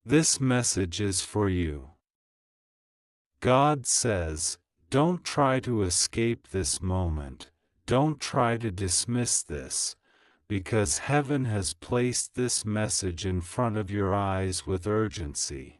This message is for you. God says, don't try to escape this moment, don't try to dismiss this, because heaven has placed this message in front of your eyes with urgency.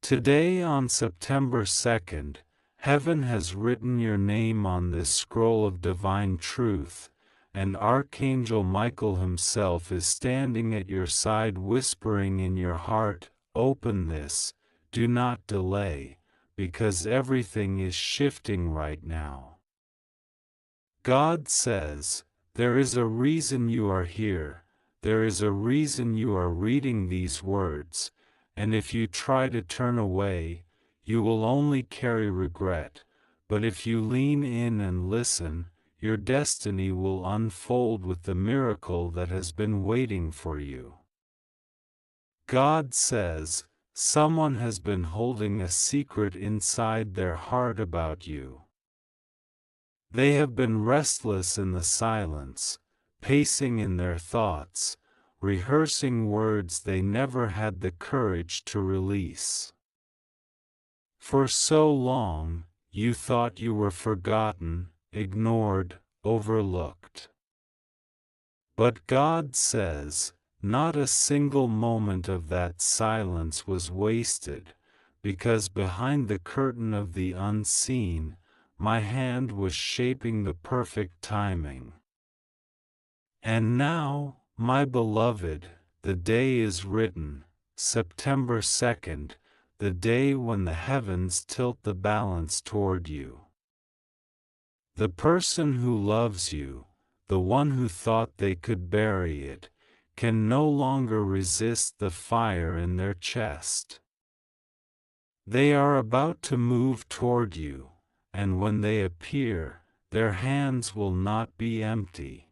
Today on September 2nd, heaven has written your name on this scroll of divine truth, and Archangel Michael himself is standing at your side whispering in your heart, open this, do not delay, because everything is shifting right now. God says, there is a reason you are here, there is a reason you are reading these words, and if you try to turn away, you will only carry regret, but if you lean in and listen, your destiny will unfold with the miracle that has been waiting for you. God says, someone has been holding a secret inside their heart about you. They have been restless in the silence, pacing in their thoughts, rehearsing words they never had the courage to release. For so long, you thought you were forgotten, ignored, overlooked. But God says, not a single moment of that silence was wasted, because behind the curtain of the unseen, my hand was shaping the perfect timing. And now, my beloved, the day is written, September 2nd, the day when the heavens tilt the balance toward you. The person who loves you, the one who thought they could bury it, can no longer resist the fire in their chest. They are about to move toward you, and when they appear, their hands will not be empty.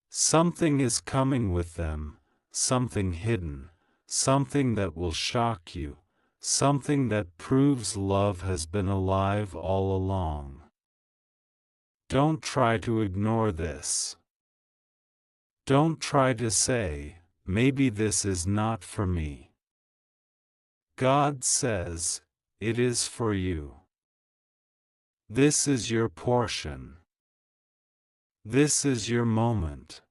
Something is coming with them, something hidden, something that will shock you, something that proves love has been alive all along. Don't try to ignore this. Don't try to say, maybe this is not for me. God says, it is for you. This is your portion. This is your moment.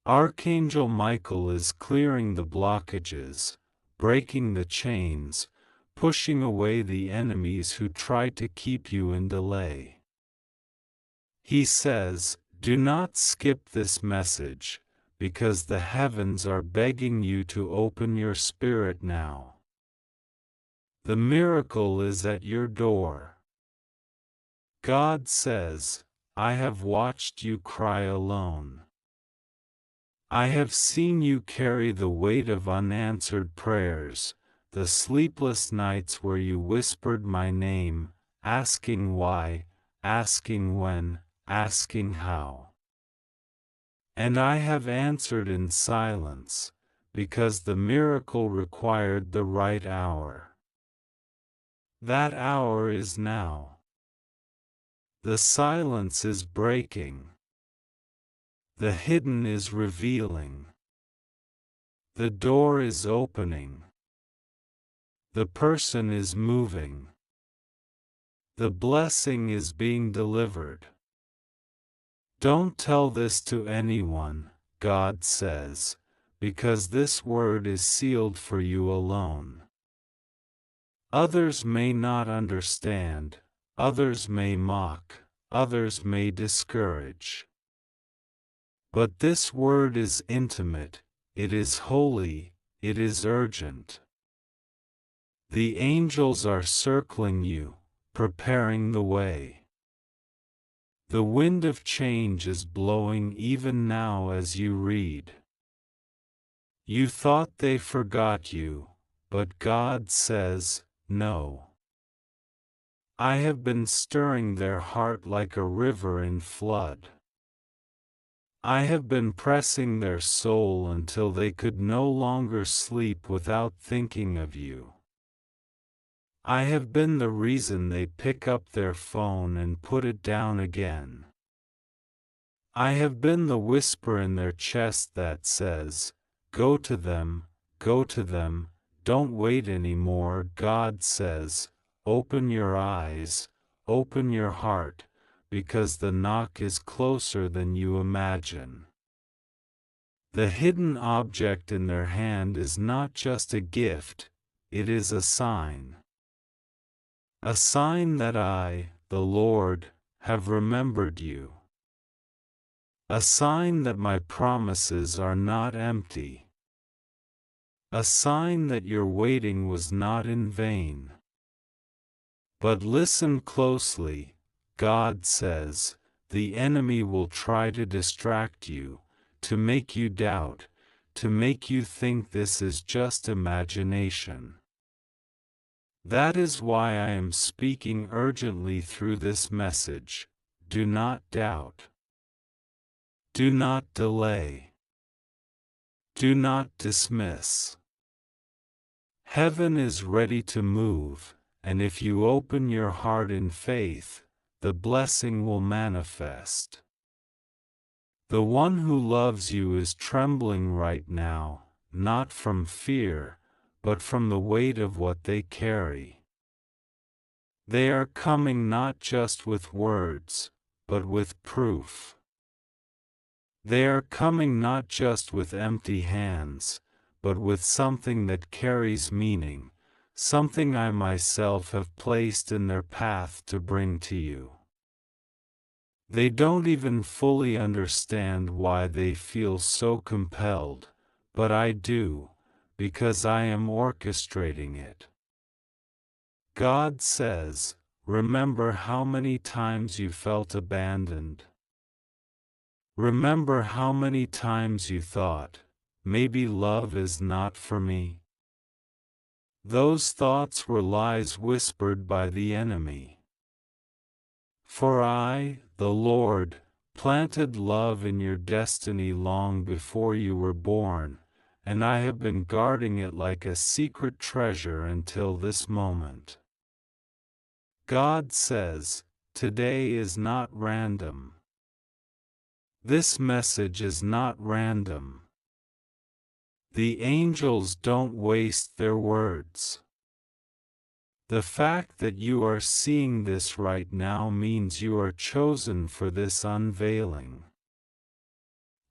Archangel Michael is clearing the blockages, breaking the chains, pushing away the enemies who try to keep you in delay. He says, do not skip this message, because the heavens are begging you to open your spirit now. The miracle is at your door. God says, I have watched you cry alone. I have seen you carry the weight of unanswered prayers, the sleepless nights where you whispered my name, asking why, asking when, asking how. And I have answered in silence, because the miracle required the right hour. That hour is now. The silence is breaking. The hidden is revealing. The door is opening. The person is moving. The blessing is being delivered. Don't tell this to anyone, God says, because this word is sealed for you alone. Others may not understand, others may mock, others may discourage. But this word is intimate, it is holy, it is urgent. The angels are circling you, preparing the way. The wind of change is blowing even now as you read. You thought they forgot you, but God says, no. I have been stirring their heart like a river in flood. I have been pressing their soul until they could no longer sleep without thinking of you. I have been the reason they pick up their phone and put it down again. I have been the whisper in their chest that says, Go to them, go to them, don't wait anymore. God says, open your eyes, open your heart, because the knock is closer than you imagine. The hidden object in their hand is not just a gift, it is a sign. A sign that I, the Lord, have remembered you. A sign that my promises are not empty. A sign that your waiting was not in vain. But listen closely, God says, the enemy will try to distract you, to make you doubt, to make you think this is just imagination. That is why I am speaking urgently through this message. Do not doubt. Do not delay. Do not dismiss. Heaven is ready to move, and if you open your heart in faith, the blessing will manifest. The one who loves you is trembling right now, not from fear, but from the weight of what they carry. They are coming not just with words, but with proof. They are coming not just with empty hands, but with something that carries meaning, something I myself have placed in their path to bring to you. They don't even fully understand why they feel so compelled, but I do, because I am orchestrating it. God says, remember how many times you felt abandoned. Remember how many times you thought, maybe love is not for me. Those thoughts were lies whispered by the enemy. For I, the Lord, planted love in your destiny long before you were born, and I have been guarding it like a secret treasure until this moment. God says, today is not random. This message is not random. The angels don't waste their words. The fact that you are seeing this right now means you are chosen for this unveiling.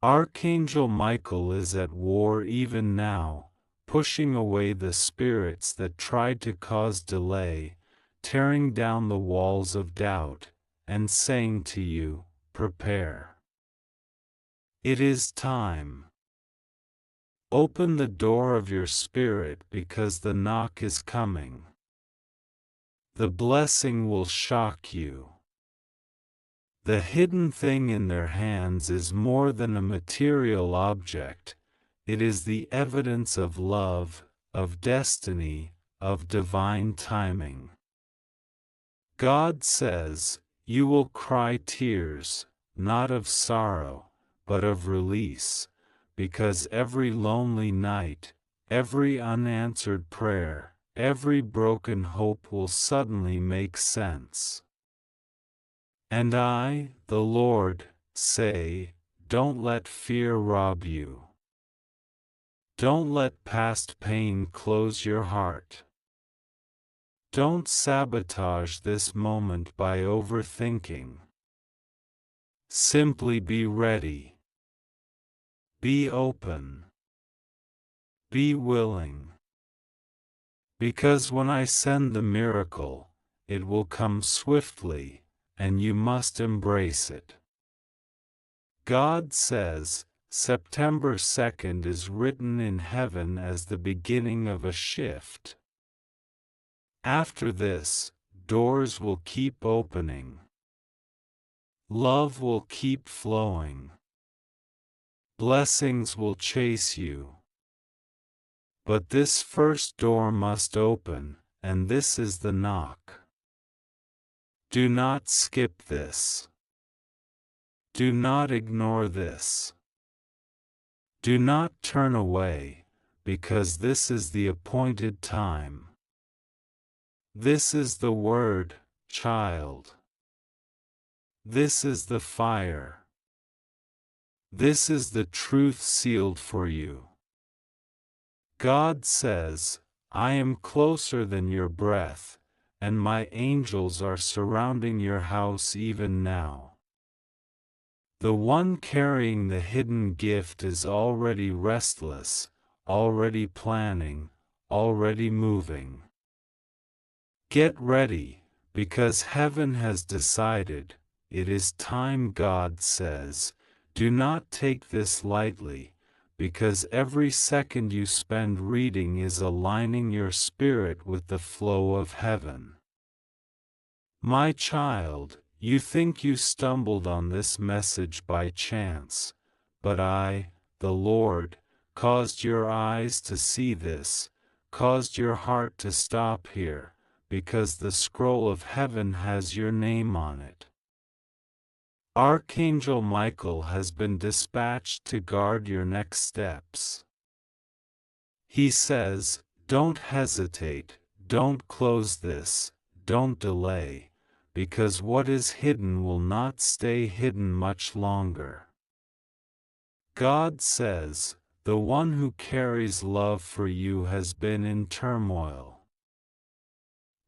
Archangel Michael is at war even now, pushing away the spirits that tried to cause delay, tearing down the walls of doubt, and saying to you, prepare. It is time. Open the door of your spirit because the knock is coming. The blessing will shock you. The hidden thing in their hands is more than a material object, it is the evidence of love, of destiny, of divine timing. God says, you will cry tears, not of sorrow, but of release, because every lonely night, every unanswered prayer, every broken hope will suddenly make sense. And I, the Lord, say, don't let fear rob you. Don't let past pain close your heart. Don't sabotage this moment by overthinking. Simply be ready. Be open. Be willing. Because when I send the miracle, it will come swiftly, and you must embrace it. God says, September 2nd is written in heaven as the beginning of a shift. After this, doors will keep opening. Love will keep flowing. Blessings will chase you. But this first door must open, and this is the knock. Do not skip this. Do not ignore this. Do not turn away, because this is the appointed time. This is the word, child. This is the fire. This is the truth sealed for you. God says, I am closer than your breath, and my angels are surrounding your house even now. The one carrying the hidden gift is already restless, already planning, already moving. Get ready, because heaven has decided, it is time. God says, do not take this lightly, because every second you spend reading is aligning your spirit with the flow of heaven. My child, you think you stumbled on this message by chance, but I, the Lord, caused your eyes to see this, caused your heart to stop here, because the scroll of heaven has your name on it. Archangel Michael has been dispatched to guard your next steps. He says, don't hesitate, don't close this, don't delay, because what is hidden will not stay hidden much longer. God says, the one who carries love for you has been in turmoil.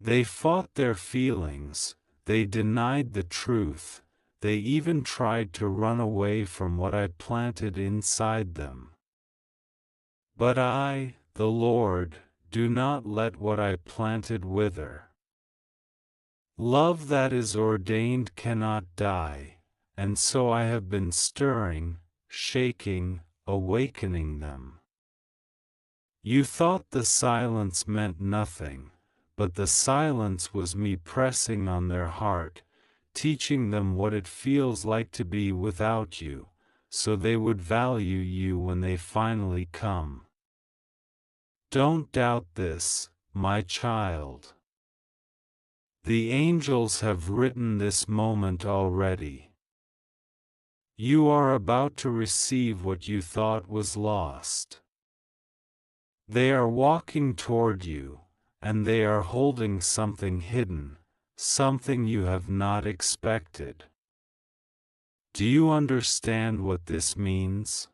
They fought their feelings, they denied the truth, they even tried to run away from what I planted inside them. But I, the Lord, do not let what I planted wither. Love that is ordained cannot die, and so I have been stirring, shaking, awakening them. You thought the silence meant nothing, but the silence was me pressing on their heart, teaching them what it feels like to be without you, so they would value you when they finally come. Don't doubt this, my child. The angels have written this moment already. You are about to receive what you thought was lost. They are walking toward you, and they are holding something hidden, something you have not expected. Do you understand what this means?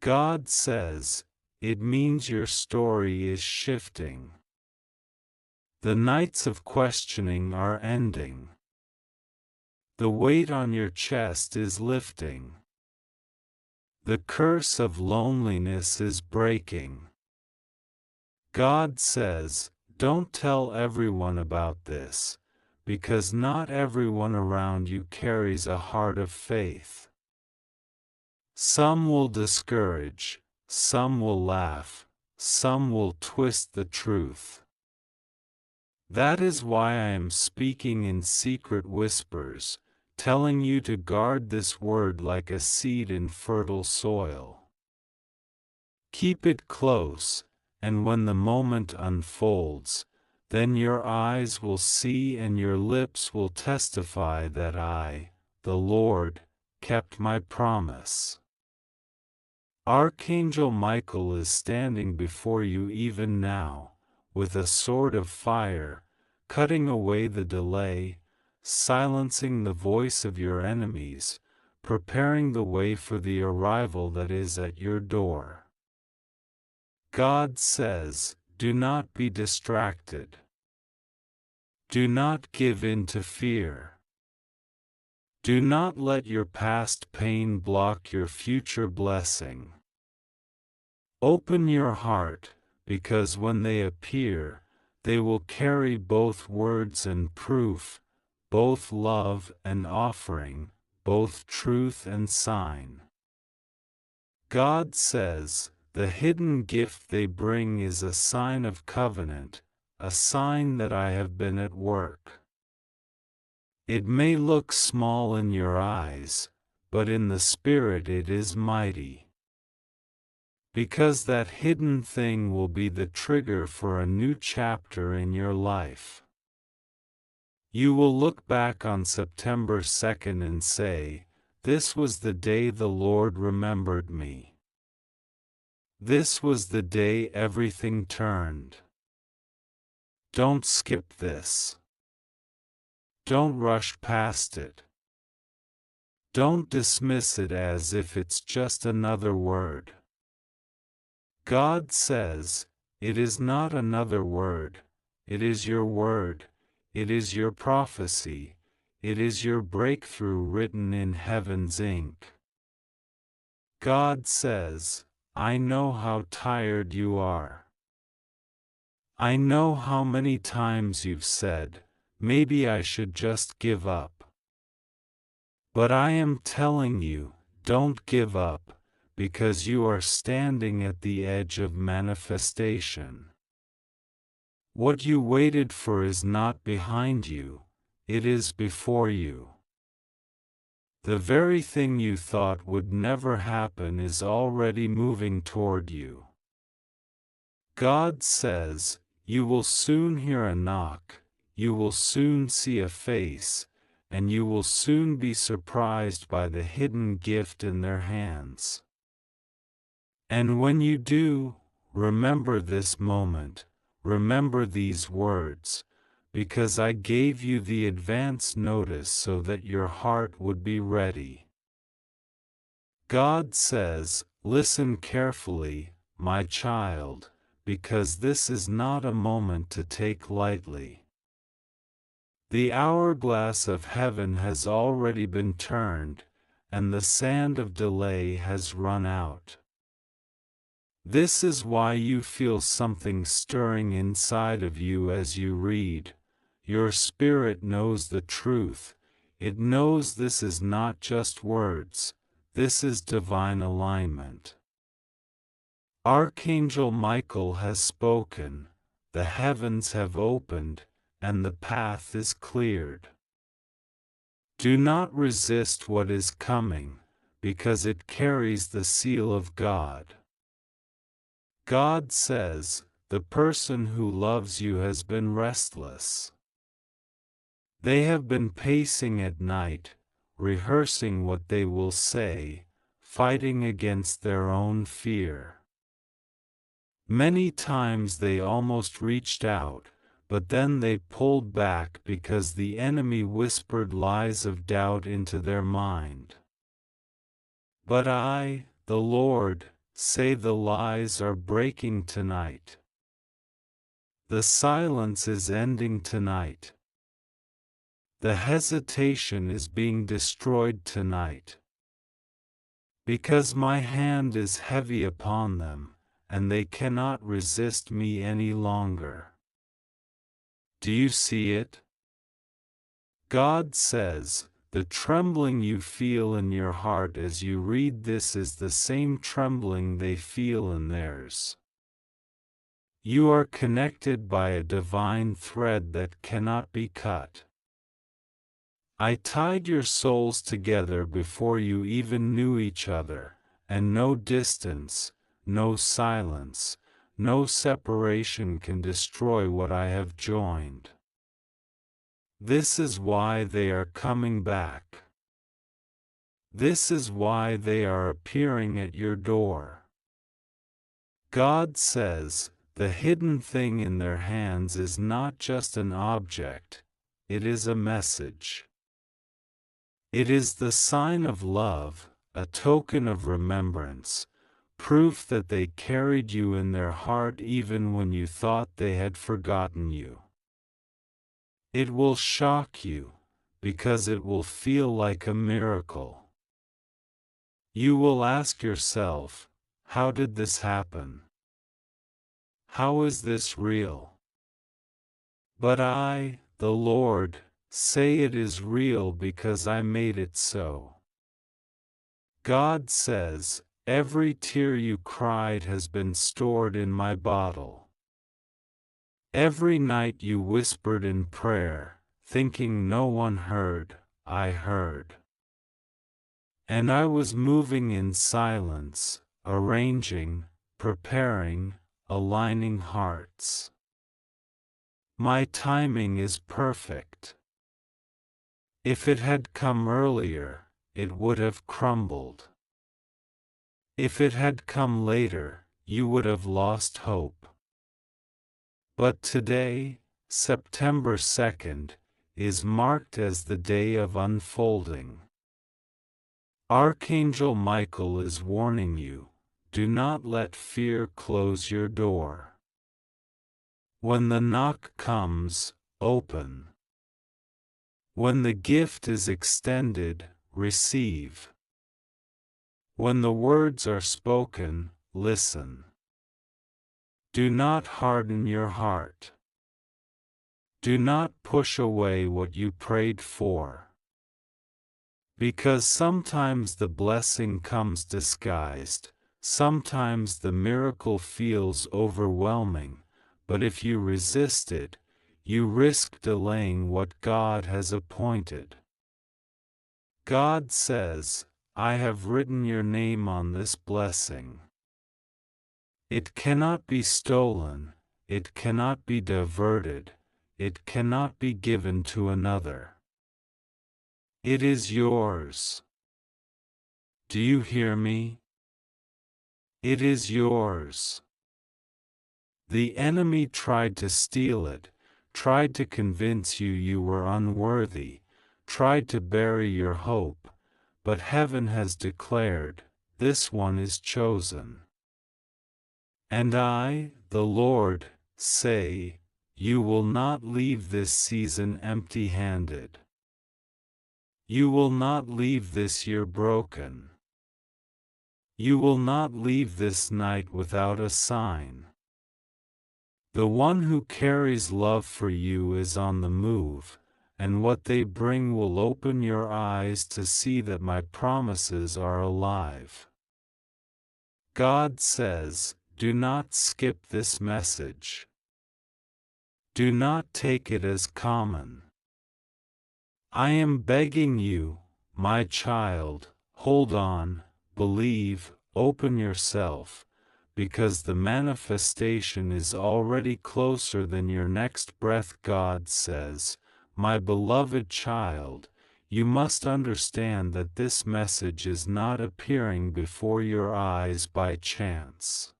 God says, it means your story is shifting. The nights of questioning are ending. The weight on your chest is lifting. The curse of loneliness is breaking. God says, don't tell everyone about this, because not everyone around you carries a heart of faith. Some will discourage, some will laugh, some will twist the truth. That is why I am speaking in secret whispers, telling you to guard this word like a seed in fertile soil. Keep it close, and when the moment unfolds, then your eyes will see and your lips will testify that I, the Lord, kept my promise. Archangel Michael is standing before you even now, with a sword of fire, cutting away the delay, silencing the voice of your enemies, preparing the way for the arrival that is at your door. God says, do not be distracted. Do not give in to fear. Do not let your past pain block your future blessing. Open your heart, because when they appear, they will carry both words and proof, both love and offering, both truth and sign. God says, the hidden gift they bring is a sign of covenant, a sign that I have been at work. It may look small in your eyes, but in the spirit it is mighty. Because that hidden thing will be the trigger for a new chapter in your life. You will look back on September 2nd and say, this was the day the Lord remembered me. This was the day everything turned. Don't skip this. Don't rush past it. Don't dismiss it as if it's just another word. God says, it is not another word, it is your word, it is your prophecy, it is your breakthrough written in heaven's ink. God says, I know how tired you are. I know how many times you've said, maybe I should just give up. But I am telling you, don't give up, because you are standing at the edge of manifestation. What you waited for is not behind you, it is before you. The very thing you thought would never happen is already moving toward you. God says, you will soon hear a knock, you will soon see a face, and you will soon be surprised by the hidden gift in their hands. And when you do, remember this moment, remember these words, because I gave you the advance notice so that your heart would be ready. God says, listen carefully, my child, because this is not a moment to take lightly. The hourglass of heaven has already been turned, and the sand of delay has run out. This is why you feel something stirring inside of you as you read. Your spirit knows the truth. It knows this is not just words, this is divine alignment. Archangel Michael has spoken, the heavens have opened, and the path is cleared. Do not resist what is coming, because it carries the seal of God. God says, the person who loves you has been restless. They have been pacing at night, rehearsing what they will say, fighting against their own fear. Many times they almost reached out, but then they pulled back because the enemy whispered lies of doubt into their mind. But I, the Lord, say the lies are breaking tonight. The silence is ending tonight. The hesitation is being destroyed tonight. Because my hand is heavy upon them, and they cannot resist me any longer. Do you see it? God says, the trembling you feel in your heart as you read this is the same trembling they feel in theirs. You are connected by a divine thread that cannot be cut. I tied your souls together before you even knew each other, and no distance, no silence, no separation can destroy what I have joined. This is why they are coming back. This is why they are appearing at your door. God says, the hidden thing in their hands is not just an object, it is a message. It is the sign of love, a token of remembrance, proof that they carried you in their heart even when you thought they had forgotten you. It will shock you, because it will feel like a miracle. You will ask yourself, how did this happen? How is this real? But I, the Lord, say it is real because I made it so. God says, every tear you cried has been stored in my bottle. Every night you whispered in prayer, thinking no one heard, I heard. And I was moving in silence, arranging, preparing, aligning hearts. My timing is perfect. If it had come earlier, it would have crumbled. If it had come later, you would have lost hope. But today, September 2nd, is marked as the day of unfolding. Archangel Michael is warning you, do not let fear close your door. When the knock comes, open. When the gift is extended, receive. When the words are spoken, listen. Do not harden your heart. Do not push away what you prayed for. Because sometimes the blessing comes disguised, sometimes the miracle feels overwhelming, but if you resist it, you risk delaying what God has appointed. God says, I have written your name on this blessing. It cannot be stolen, it cannot be diverted, it cannot be given to another. It is yours. Do you hear me? It is yours. The enemy tried to steal it, tried to convince you you were unworthy, tried to bury your hope, but heaven has declared, this one is chosen. And I, the Lord, say, you will not leave this season empty-handed. You will not leave this year broken. You will not leave this night without a sign. The one who carries love for you is on the move, and what they bring will open your eyes to see that my promises are alive. God says, do not skip this message. Do not take it as common. I am begging you, my child, hold on, believe, open yourself, because the manifestation is already closer than your next breath. God says, my beloved child, you must understand that this message is not appearing before your eyes by chance.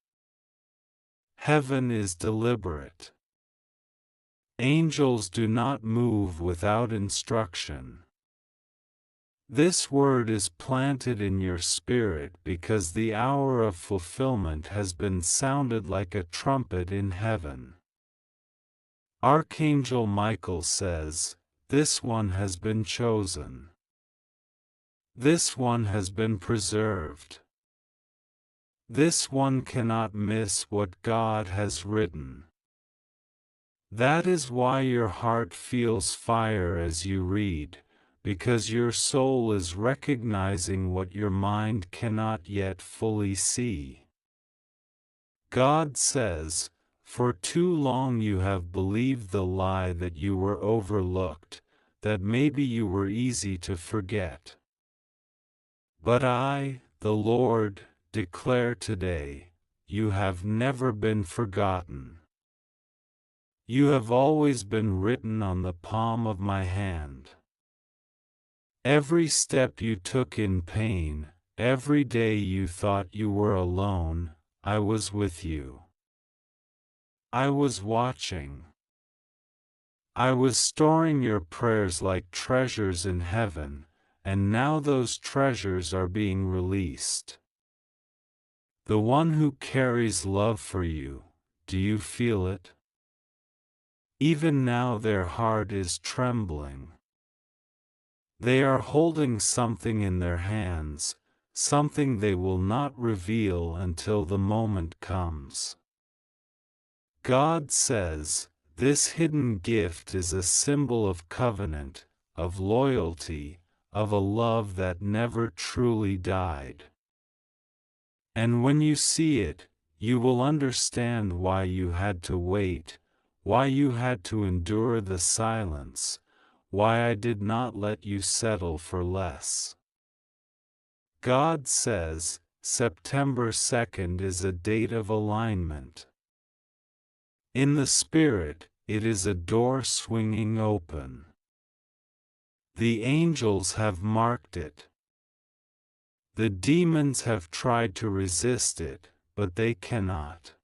Heaven is deliberate. Angels do not move without instruction. This word is planted in your spirit because the hour of fulfillment has been sounded like a trumpet in heaven. Archangel Michael says, this one has been chosen. This one has been preserved. This one cannot miss what God has written. That is why your heart feels fire as you read, because your soul is recognizing what your mind cannot yet fully see. God says, for too long you have believed the lie that you were overlooked, that maybe you were easy to forget. But I, the Lord, declare today, you have never been forgotten. You have always been written on the palm of my hand. Every step you took in pain, every day you thought you were alone, I was with you. I was watching. I was storing your prayers like treasures in heaven, and now those treasures are being released. The one who carries love for you, do you feel it? Even now their heart is trembling. They are holding something in their hands, something they will not reveal until the moment comes. God says, this hidden gift is a symbol of covenant, of loyalty, of a love that never truly died. And when you see it, you will understand why you had to wait, why you had to endure the silence, why I did not let you settle for less. God says, September 2nd is a date of alignment. In the Spirit, it is a door swinging open. The angels have marked it. The demons have tried to resist it, but they cannot.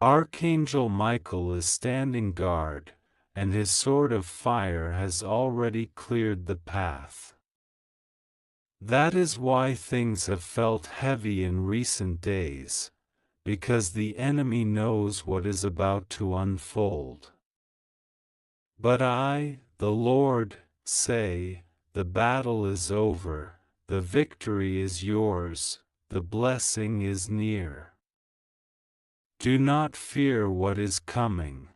Archangel Michael is standing guard, and his sword of fire has already cleared the path. That is why things have felt heavy in recent days, because the enemy knows what is about to unfold. But I, the Lord, say, the battle is over, the victory is yours, the blessing is near. Do not fear what is coming.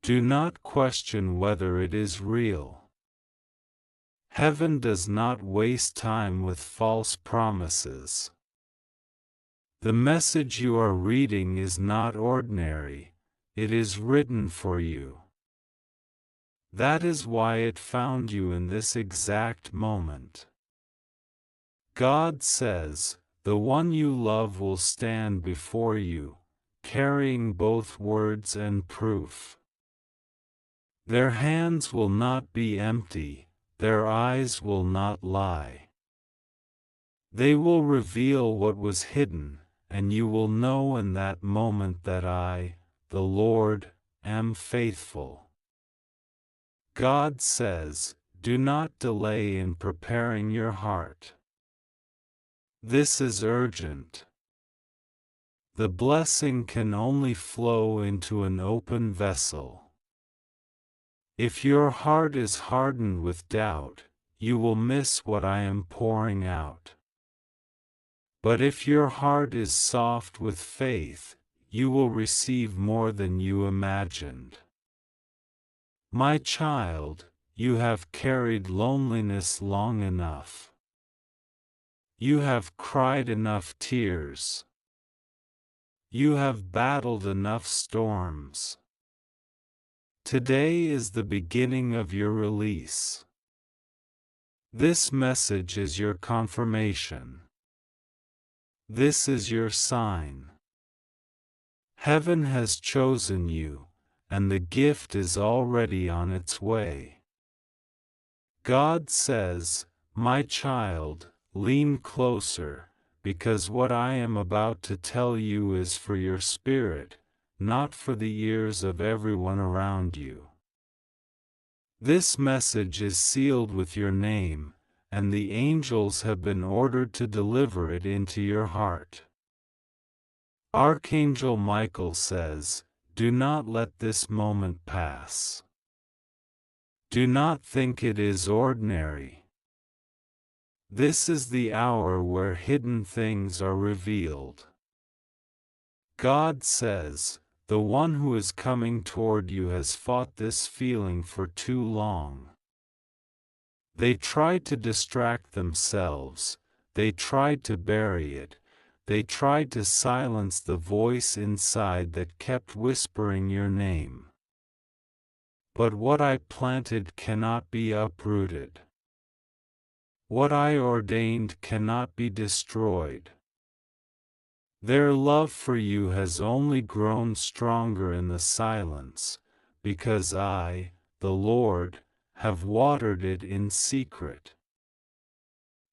Do not question whether it is real. Heaven does not waste time with false promises. The message you are reading is not ordinary, it is written for you. That is why it found you in this exact moment. God says, the one you love will stand before you, carrying both words and proof. Their hands will not be empty, their eyes will not lie. They will reveal what was hidden, and you will know in that moment that I, the Lord, am faithful. God says, do not delay in preparing your heart. This is urgent. The blessing can only flow into an open vessel. If your heart is hardened with doubt, you will miss what I am pouring out. But if your heart is soft with faith, you will receive more than you imagined. My child, you have carried loneliness long enough. You have cried enough tears. You have battled enough storms. Today is the beginning of your release. This message is your confirmation. This is your sign. Heaven has chosen you, and the gift is already on its way. God says, my child, lean closer, because what I am about to tell you is for your spirit, not for the ears of everyone around you. This message is sealed with your name, and the angels have been ordered to deliver it into your heart. Archangel Michael says, do not let this moment pass. Do not think it is ordinary. This is the hour where hidden things are revealed. God says, the one who is coming toward you has fought this feeling for too long. They tried to distract themselves, they tried to bury it, they tried to silence the voice inside that kept whispering your name. But what I planted cannot be uprooted. What I ordained cannot be destroyed. Their love for you has only grown stronger in the silence, because I, the Lord, have watered it in secret.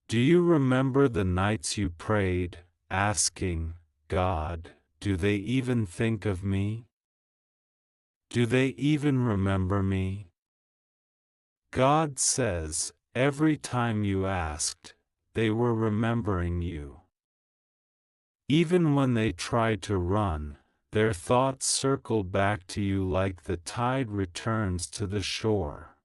Do you remember the nights you prayed, asking, God, do they even think of me? Do they even remember me? God says, every time you asked, they were remembering you. Even when they tried to run, their thoughts circled back to you like the tide returns to the shore.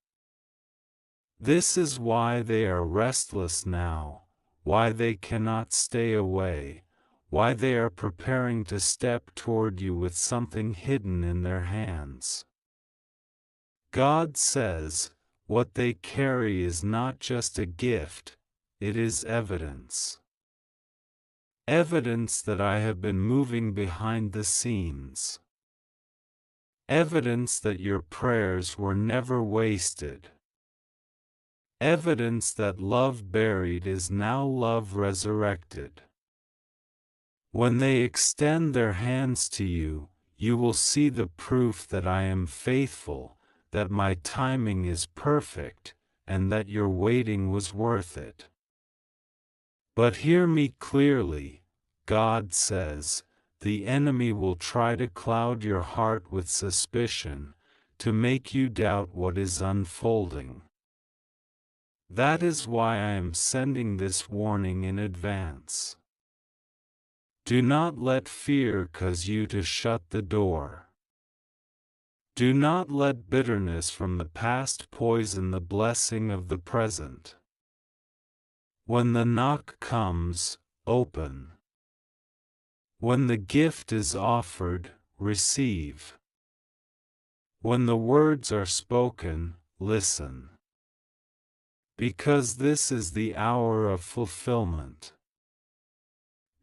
This is why they are restless now, why they cannot stay away, why they are preparing to step toward you with something hidden in their hands. God says, what they carry is not just a gift, it is evidence. Evidence that I have been moving behind the scenes. Evidence that your prayers were never wasted. Evidence that love buried is now love resurrected. When they extend their hands to you, you will see the proof that I am faithful, that my timing is perfect, and that your waiting was worth it. But hear me clearly, God says, the enemy will try to cloud your heart with suspicion, to make you doubt what is unfolding. That is why I am sending this warning in advance. Do not let fear cause you to shut the door. Do not let bitterness from the past poison the blessing of the present. When the knock comes, open. When the gift is offered, receive. When the words are spoken, listen. Because this is the hour of fulfillment.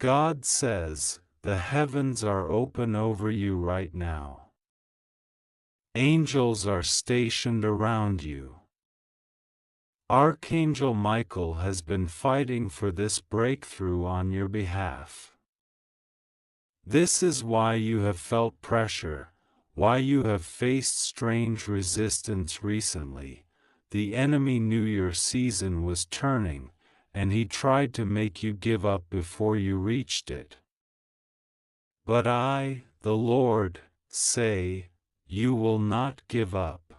God says, the heavens are open over you right now. Angels are stationed around you. Archangel Michael has been fighting for this breakthrough on your behalf. This is why you have felt pressure, why you have faced strange resistance recently. The enemy knew your season was turning, and he tried to make you give up before you reached it. But I, the Lord, say, you will not give up.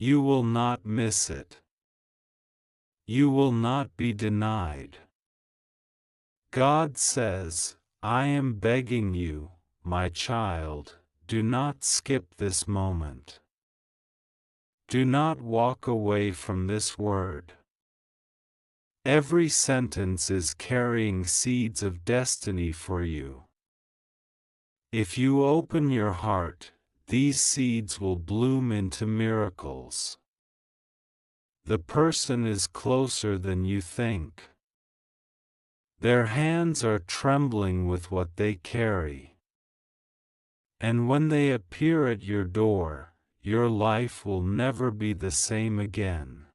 You will not miss it. You will not be denied. God says, I am begging you, my child, do not skip this moment. Do not walk away from this word. Every sentence is carrying seeds of destiny for you. If you open your heart, these seeds will bloom into miracles. The person is closer than you think. Their hands are trembling with what they carry. And when they appear at your door, your life will never be the same again.